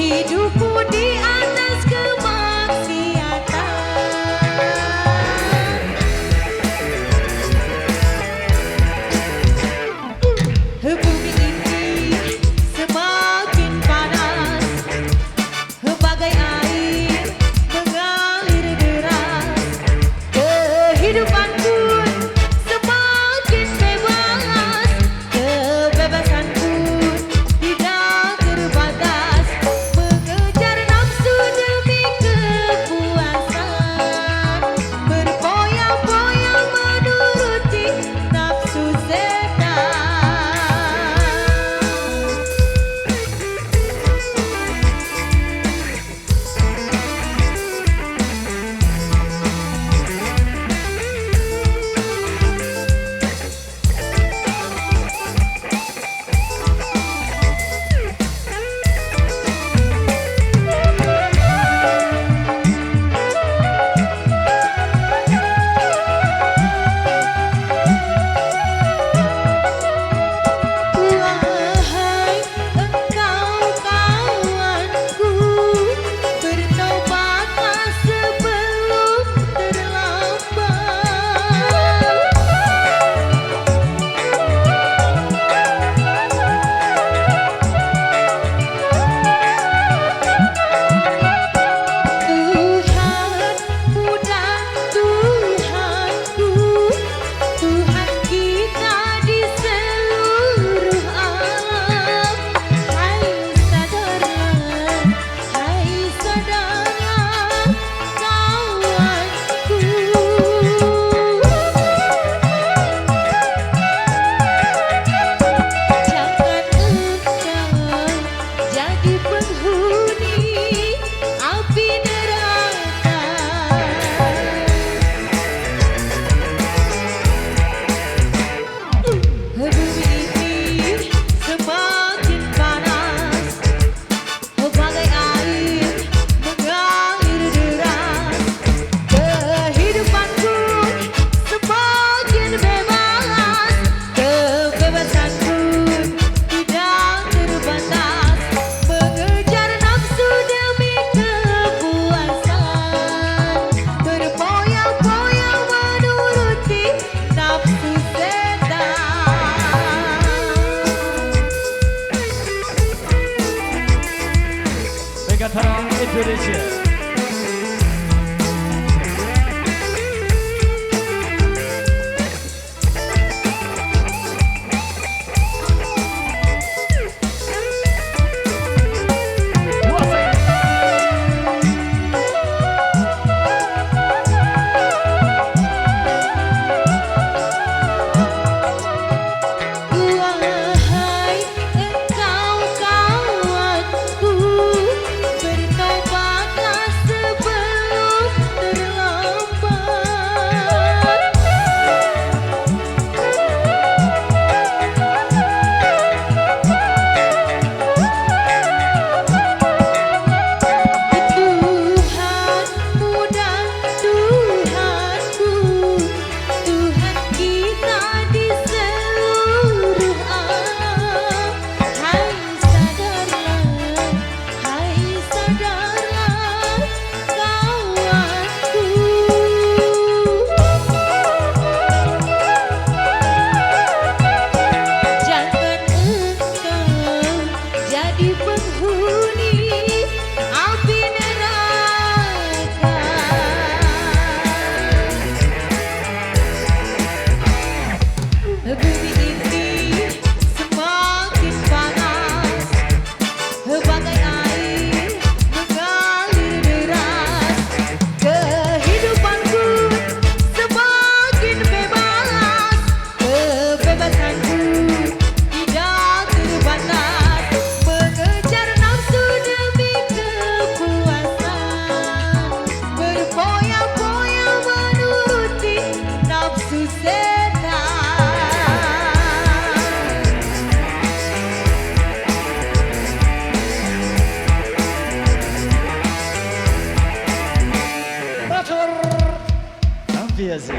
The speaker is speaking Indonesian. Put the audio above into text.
hidupku di atas kemaksiatan. Bumi ini semakin panas, bagai air mengalir deras. Kehidupan pun semakin bebas, kebebasan pun tidak terbatas. Mengejar nafsu demi kepuasan, berfoya-foya menuruti nafsu setan. Wahai engkau kawanku, bertobatlah sebelum terlambat. Tuhanmu dan Tuhanku, Tuhan kita di seluruh alam. Hai sadarlah kawanku. Jangan engkau jadi penghuni api neraka. Bumi ini semakin panas, bagai air mengalir deras. Kehidupan pun semakin bebas, kebebasan pun tidak terbatas. Mengejar nafsu demi kepuasan, berfoya-foya menuruti nafsu setan. Megatron Indonesia. Wahai engkau kawanku, bertobatlah sebelum terlambat. Tuhanmu dan Tuhanku, Tuhan kita di seluruh alam. Hai sadarlah kawanku. Jangan engkau jadi penghuni api neraka. Bumi ini semakin panas, bagai air mengalir deras. Kehidupan pun semakin bebas, kebebasan pun tidak terbatas. Mengejar nafsu demi kepuasan, berfoya-foya menuruti nafsu setan. Motor Ambiasi.